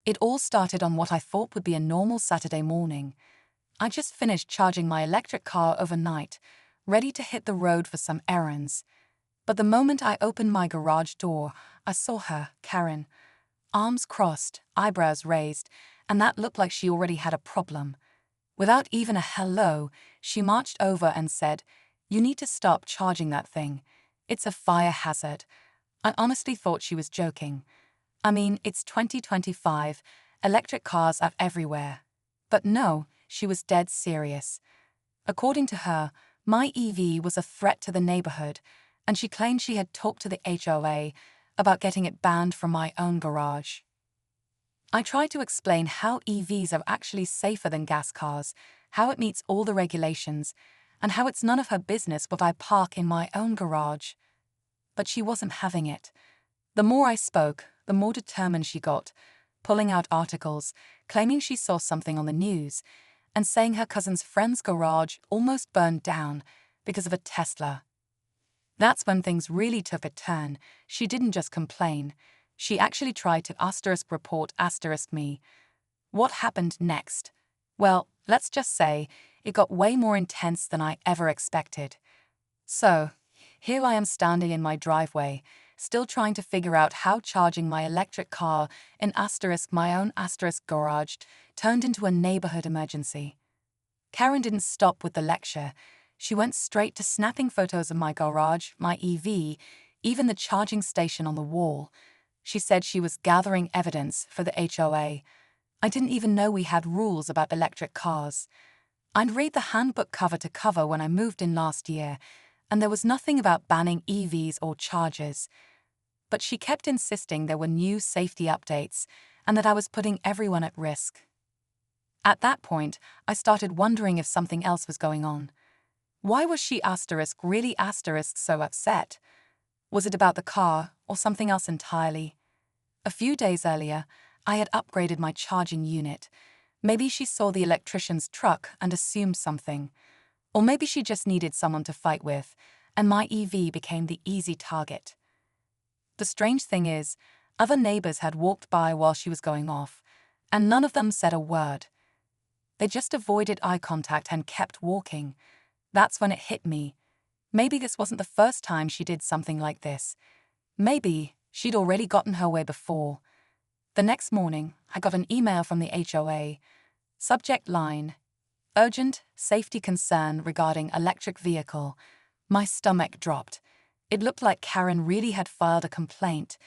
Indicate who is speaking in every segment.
Speaker 1: It all started on what I thought would be a normal Saturday morning. I just finished charging my electric car overnight, ready to hit the road for some errands. But the moment I opened my garage door, I saw her, Karen. Arms crossed, eyebrows raised, and that looked like she already had a problem. Without even a hello, she marched over and said, "You need to stop charging that thing. It's a fire hazard." I honestly thought she was joking. I mean, it's 2025, electric cars are everywhere. But no, she was dead serious. According to her, my EV was a threat to the neighborhood, and she claimed she had talked to the HOA about getting it banned from my own garage. I tried to explain how EVs are actually safer than gas cars, how it meets all the regulations, and how it's none of her business what I park in my own garage. But she wasn't having it. The more I spoke, the more determined she got, pulling out articles, claiming she saw something on the news, and saying her cousin's friend's garage almost burned down because of a Tesla. That's when things really took a turn. She didn't just complain. She actually tried to *report *me. What happened next? Well, let's just say it got way more intense than I ever expected. So, here I am standing in my driveway, still trying to figure out how charging my electric car in my own garage turned into a neighborhood emergency. Karen didn't stop with the lecture. She went straight to snapping photos of my garage, my EV, even the charging station on the wall. She said she was gathering evidence for the HOA. I didn't even know we had rules about electric cars. I'd read the handbook cover to cover when I moved in last year, and there was nothing about banning EVs or chargers. But she kept insisting there were new safety updates and that I was putting everyone at risk. At that point, I started wondering if something else was going on. Why was she really so upset? Was it about the car or something else entirely? A few days earlier, I had upgraded my charging unit. Maybe she saw the electrician's truck and assumed something. Or maybe she just needed someone to fight with, and my EV became the easy target. The strange thing is, other neighbors had walked by while she was going off, and none of them said a word. They just avoided eye contact and kept walking. That's when it hit me. Maybe this wasn't the first time she did something like this. Maybe she'd already gotten her way before. The next morning, I got an email from the HOA. Subject line: urgent safety concern regarding electric vehicle. My stomach dropped. It looked like Karen really had filed a complaint.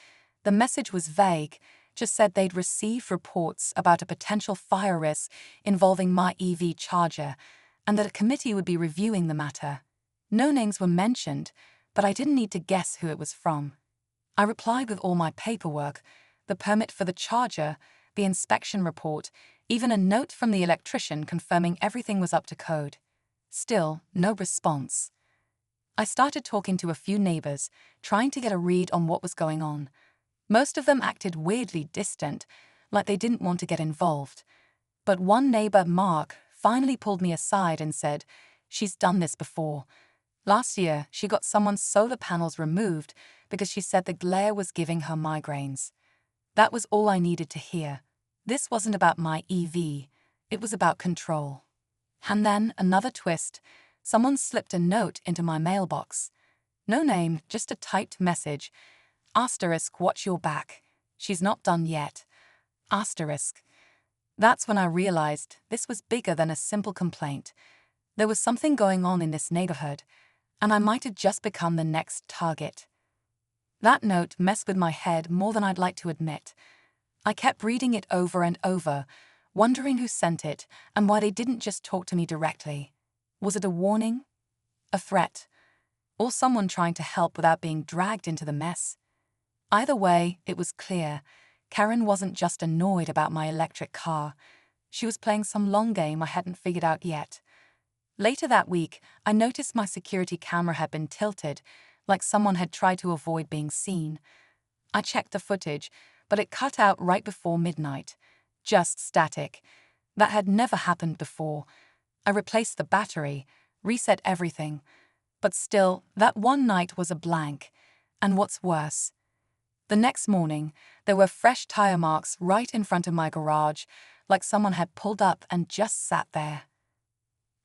Speaker 1: The message was vague, just said they'd received reports about a potential fire risk involving my EV charger, and that a committee would be reviewing the matter. No names were mentioned, but I didn't need to guess who it was from. I replied with all my paperwork, the permit for the charger, the inspection report, even a note from the electrician confirming everything was up to code. Still, no response. I started talking to a few neighbors, trying to get a read on what was going on. Most of them acted weirdly distant, like they didn't want to get involved. But one neighbor, Mark, finally pulled me aside and said, "She's done this before. Last year, she got someone's solar panels removed because she said the glare was giving her migraines." That was all I needed to hear. This wasn't about my EV. It was about control. And then, another twist, someone slipped a note into my mailbox. No name, just a typed message. *watch your back. She's not done yet. *. That's when I realized this was bigger than a simple complaint. There was something going on in this neighborhood, and I might have just become the next target. That note messed with my head more than I'd like to admit. I kept reading it over and over, wondering who sent it and why they didn't just talk to me directly. Was it a warning? A threat? Or someone trying to help without being dragged into the mess? Either way, it was clear. Karen wasn't just annoyed about my electric car. She was playing some long game I hadn't figured out yet. Later that week, I noticed my security camera had been tilted, like someone had tried to avoid being seen. I checked the footage, but it cut out right before midnight. Just static. That had never happened before. I replaced the battery, reset everything. But still, that one night was a blank. And what's worse, The next morning, there were fresh tire marks right in front of my garage, like someone had pulled up and just sat there.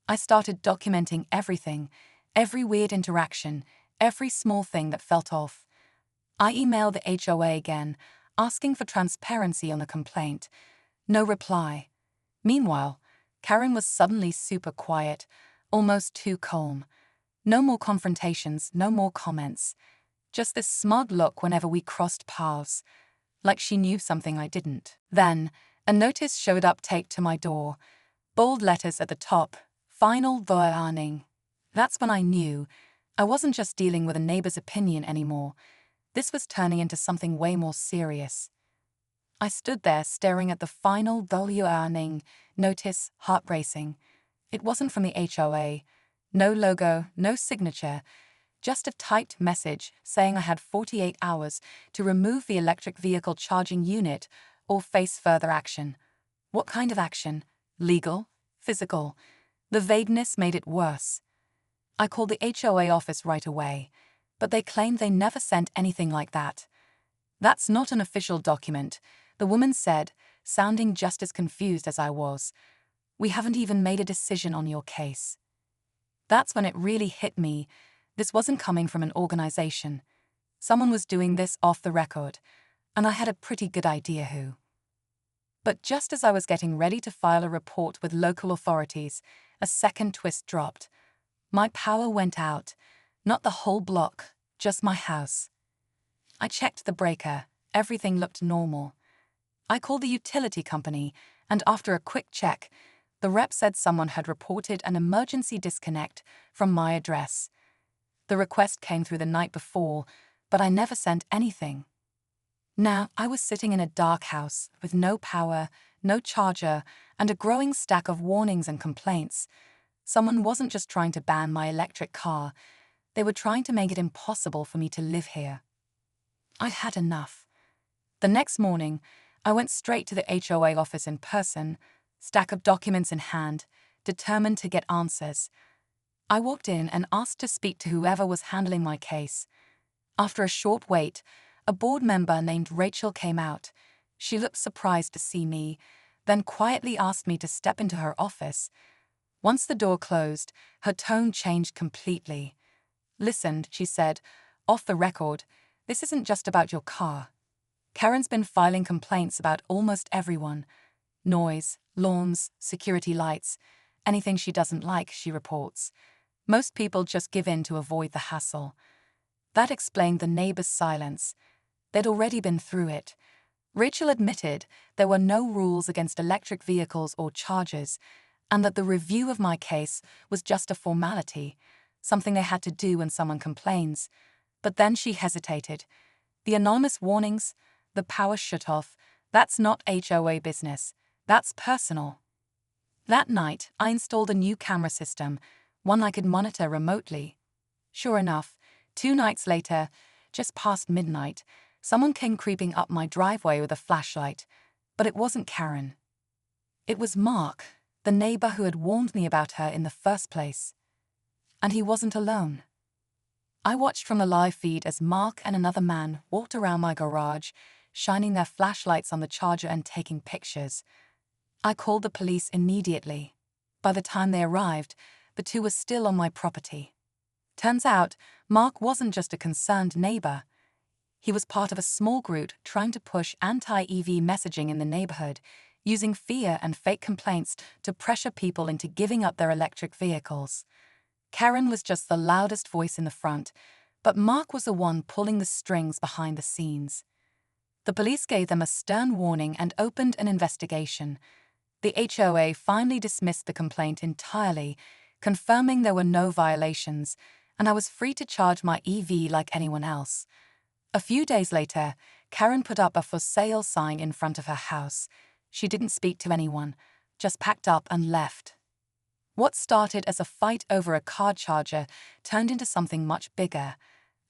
Speaker 1: I started documenting everything, every weird interaction, every small thing that felt off. I emailed the HOA again, asking for transparency on the complaint. No reply. Meanwhile, Karen was suddenly super quiet, almost too calm. No more confrontations, no more comments. Just this smug look whenever we crossed paths, like she knew something I didn't. Then, a notice showed up taped to my door, bold letters at the top, final warning. That's when I knew I wasn't just dealing with a neighbor's opinion anymore. This was turning into something way more serious. I stood there staring at the final warning notice, heart racing. It wasn't from the HOA. No logo, no signature. Just a typed message saying I had 48 hours to remove the electric vehicle charging unit or face further action. What kind of action? Legal? Physical? The vagueness made it worse. I called the HOA office right away, but they claimed they never sent anything like that. That's not an official document, the woman said, sounding just as confused as I was. We haven't even made a decision on your case. That's when it really hit me. This wasn't coming from an organization. Someone was doing this off the record, and I had a pretty good idea who. But just as I was getting ready to file a report with local authorities, a second twist dropped. My power went out. Not the whole block, just my house. I checked the breaker. Everything looked normal. I called the utility company, and after a quick check, the rep said someone had reported an emergency disconnect from my address. The request came through the night before, but I never sent anything. Now I was sitting in a dark house with no power, no charger, and a growing stack of warnings and complaints. Someone wasn't just trying to ban my electric car, they were trying to make it impossible for me to live here. I'd had enough. The next morning, I went straight to the HOA office in person, stack of documents in hand, determined to get answers. I walked in and asked to speak to whoever was handling my case. After a short wait, a board member named Rachel came out. She looked surprised to see me, then quietly asked me to step into her office. Once the door closed, her tone changed completely. "Listen," she said, "off the record, this isn't just about your car. Karen's been filing complaints about almost everyone. Noise, lawns, security lights, anything she doesn't like, she reports. Most people just give in to avoid the hassle." That explained the neighbors' silence. They'd already been through it. Rachel admitted there were no rules against electric vehicles or chargers, and that the review of my case was just a formality, something they had to do when someone complains. But then she hesitated. The anonymous warnings, the power shutoff, that's not HOA business. That's personal. That night, I installed a new camera system, one I could monitor remotely. Sure enough, 2 nights later, just past midnight, someone came creeping up my driveway with a flashlight. But it wasn't Karen. It was Mark, the neighbor who had warned me about her in the first place. And he wasn't alone. I watched from the live feed as Mark and another man walked around my garage, shining their flashlights on the charger and taking pictures. I called the police immediately. By the time they arrived, the two were still on my property. Turns out, Mark wasn't just a concerned neighbor. He was part of a small group trying to push anti-EV messaging in the neighborhood, using fear and fake complaints to pressure people into giving up their electric vehicles. Karen was just the loudest voice in the front, but Mark was the one pulling the strings behind the scenes. The police gave them a stern warning and opened an investigation. The HOA finally dismissed the complaint entirely, confirming there were no violations, and I was free to charge my EV like anyone else. A few days later, Karen put up a for sale sign in front of her house. She didn't speak to anyone, just packed up and left. What started as a fight over a car charger turned into something much bigger,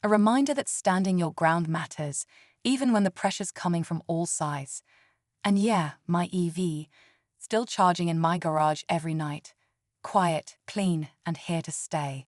Speaker 1: a reminder that standing your ground matters, even when the pressure's coming from all sides. And yeah, my EV, still charging in my garage every night. Quiet, clean, and here to stay.